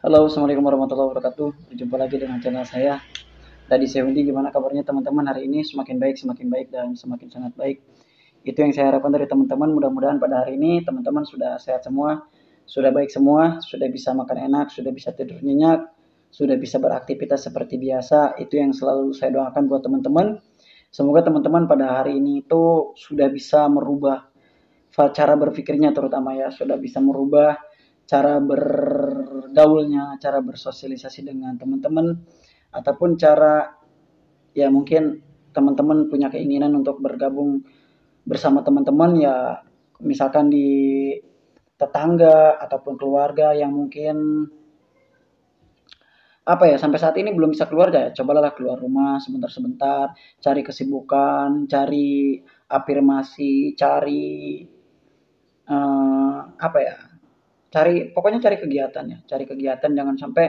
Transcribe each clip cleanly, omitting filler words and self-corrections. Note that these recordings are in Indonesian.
Halo, assalamualaikum warahmatullahi wabarakatuh. Berjumpa lagi dengan channel saya. Dari Sewendi, gimana kabarnya teman-teman hari ini? Semakin baik dan semakin sangat baik. Itu yang saya harapkan dari teman-teman. Mudah-mudahan pada hari ini teman-teman sudah sehat semua, sudah baik semua, sudah bisa makan enak, sudah bisa tidur nyenyak, sudah bisa beraktivitas seperti biasa. Itu yang selalu saya doakan buat teman-teman. Semoga teman-teman pada hari ini itu sudah bisa merubah cara berpikirnya, terutama ya sudah bisa merubah cara bergaulnya, cara bersosialisasi dengan teman-teman, ataupun cara ya mungkin teman-teman punya keinginan untuk bergabung bersama teman-teman ya, misalkan di tetangga ataupun keluarga yang mungkin apa ya, sampai saat ini belum bisa keluar ya, cobalah keluar rumah sebentar-sebentar, cari kesibukan, cari afirmasi, cari apa ya, pokoknya cari kegiatan ya, cari kegiatan, jangan sampai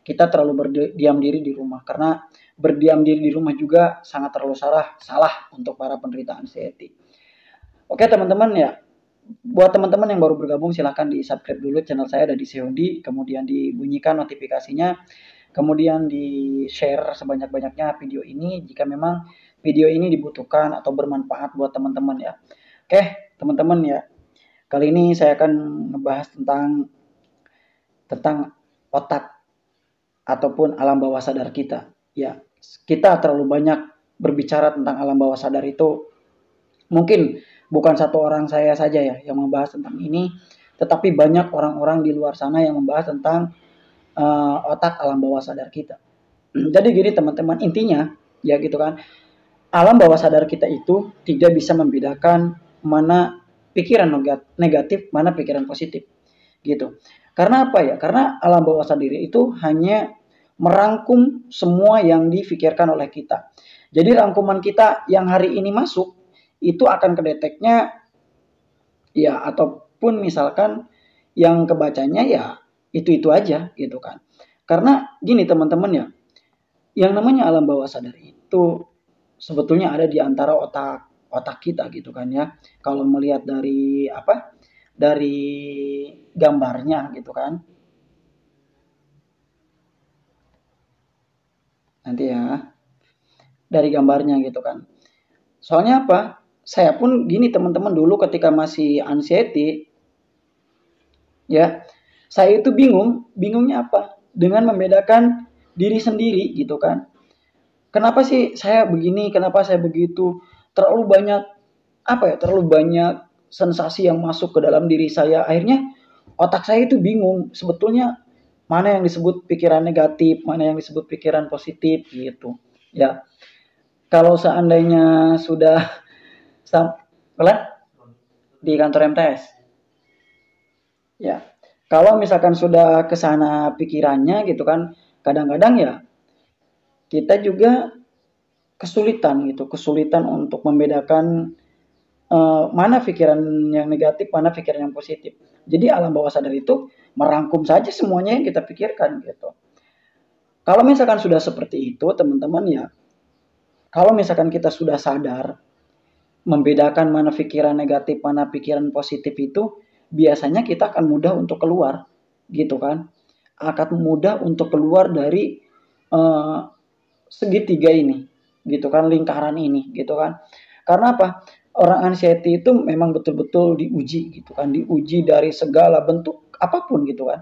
kita terlalu berdiam diri di rumah, karena berdiam diri di rumah juga sangat terlalu salah untuk para penderita anxiety. Oke teman-teman ya, buat teman-teman yang baru bergabung silahkan di subscribe dulu channel saya dari Seondi, kemudian dibunyikan notifikasinya, kemudian di share sebanyak-banyaknya video ini jika memang video ini dibutuhkan atau bermanfaat buat teman-teman ya. Oke teman-teman ya, kali ini saya akan membahas tentang otak ataupun alam bawah sadar kita. Ya, kita terlalu banyak berbicara tentang alam bawah sadar itu. Mungkin bukan satu orang saya saja ya yang membahas tentang ini, tetapi banyak orang-orang di luar sana yang membahas tentang otak alam bawah sadar kita. Jadi gini teman-teman, intinya ya gitu kan, alam bawah sadar kita itu tidak bisa membedakan mana pikiran negatif, mana pikiran positif gitu. Karena apa ya? Karena alam bawah sadar itu hanya merangkum semua yang difikirkan oleh kita. Jadi rangkuman kita yang hari ini masuk itu akan kedeteknya ya, ataupun misalkan yang kebacanya ya itu aja gitu kan. Karena gini teman-teman ya, yang namanya alam bawah sadar itu sebetulnya ada di antara otak kita gitu kan ya. Kalau melihat dari apa? Dari gambarnya gitu kan. Nanti ya, dari gambarnya gitu kan. Soalnya apa? Saya pun gini teman-teman, dulu ketika masih anxiety ya, saya itu bingungnya apa? Dengan membedakan diri sendiri gitu kan. Kenapa sih saya begini, kenapa saya begitu? Terlalu banyak apa ya? Terlalu banyak sensasi yang masuk ke dalam diri saya. Akhirnya otak saya itu bingung sebetulnya mana yang disebut pikiran negatif, mana yang disebut pikiran positif gitu. Ya, kalau seandainya sudah di kantor MTS, ya, kalau misalkan sudah ke sana pikirannya gitu kan, kadang-kadang ya kita juga kesulitan untuk membedakan mana pikiran yang negatif, mana pikiran yang positif. Jadi alam bawah sadar itu merangkum saja semuanya yang kita pikirkan gitu. Kalau misalkan sudah seperti itu teman-teman ya, kalau misalkan kita sudah sadar membedakan mana pikiran negatif, mana pikiran positif itu, biasanya kita akan mudah untuk keluar, gitu kan? Akan mudah untuk keluar dari uh, segitiga ini, gitu kan? Lingkaran ini, gitu kan? Karena apa? Orang anxiety itu memang betul-betul diuji, gitu kan? Diuji dari segala bentuk apapun, gitu kan?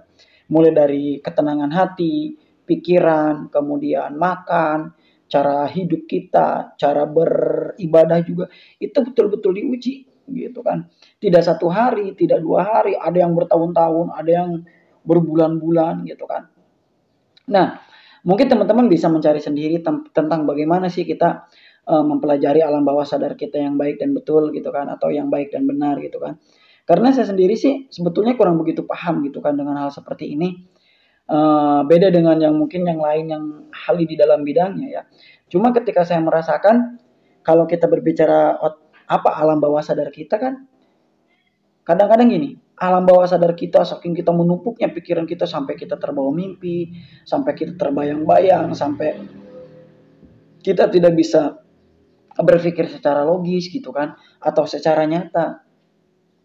Mulai dari ketenangan hati, pikiran, kemudian makan, cara hidup kita, cara beribadah juga itu betul-betul diuji gitu kan. Tidak satu hari, tidak 2 hari, ada yang bertahun-tahun, ada yang berbulan-bulan gitu kan. Nah, mungkin teman-teman bisa mencari sendiri tentang bagaimana sih kita mempelajari alam bawah sadar kita yang baik dan betul gitu kan, atau yang baik dan benar gitu kan. Karena saya sendiri sih sebetulnya kurang begitu paham gitu kan dengan hal seperti ini. Beda dengan yang mungkin yang lain yang ahli di dalam bidangnya ya. Cuma ketika saya merasakan kalau kita berbicara apa alam bawah sadar kita kan, kadang-kadang gini, alam bawah sadar kita saking kita menumpuknya pikiran kita sampai kita terbawa mimpi, sampai kita terbayang-bayang, sampai kita tidak bisa berpikir secara logis gitu kan, atau secara nyata.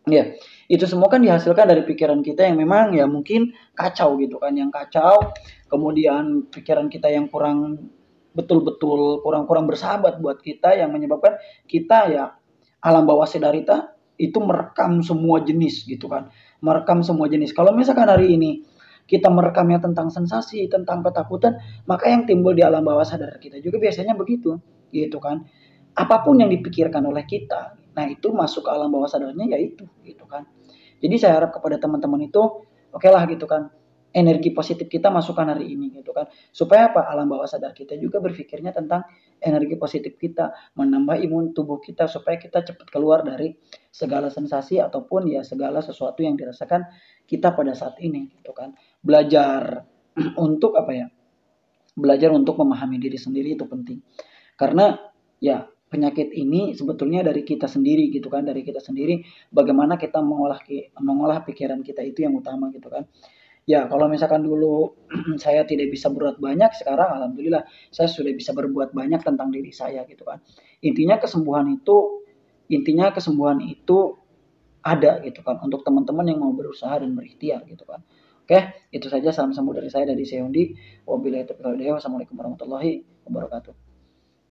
Ya, itu semua kan dihasilkan dari pikiran kita yang memang ya mungkin kacau gitu kan, yang kacau, kemudian pikiran kita yang kurang betul-betul kurang-kurang bersahabat buat kita yang menyebabkan kita ya alam bawah sadar kita itu merekam semua jenis gitu kan. Merekam semua jenis. Kalau misalkan hari ini kita merekamnya tentang sensasi, tentang ketakutan, maka yang timbul di alam bawah sadar kita juga biasanya begitu, gitu kan. Apapun yang dipikirkan oleh kita, nah itu masuk ke alam bawah sadarnya ya itu, gitu kan. Jadi saya harap kepada teman-teman itu, oke lah gitu kan, energi positif kita masukkan hari ini gitu kan. Supaya apa? Alam bawah sadar kita juga berpikirnya tentang energi positif kita, menambah imun tubuh kita supaya kita cepat keluar dari segala sensasi ataupun ya segala sesuatu yang dirasakan kita pada saat ini gitu kan. Belajar untuk apa ya? Belajar untuk memahami diri sendiri itu penting. Karena ya penyakit ini sebetulnya dari kita sendiri gitu kan, dari kita sendiri bagaimana kita mengolah mengolah pikiran kita itu yang utama gitu kan. Ya kalau misalkan dulu saya tidak bisa berbuat banyak, sekarang alhamdulillah saya sudah bisa berbuat banyak tentang diri saya gitu kan. Intinya kesembuhan itu intinya kesembuhan itu ada gitu kan untuk teman-teman yang mau berusaha dan berikhtiar gitu kan. Oke, itu saja salam sembuh dari saya dari Seyondi. Wabillahi taufiq wal hidayah. Wassalamualaikum warahmatullahi wabarakatuh.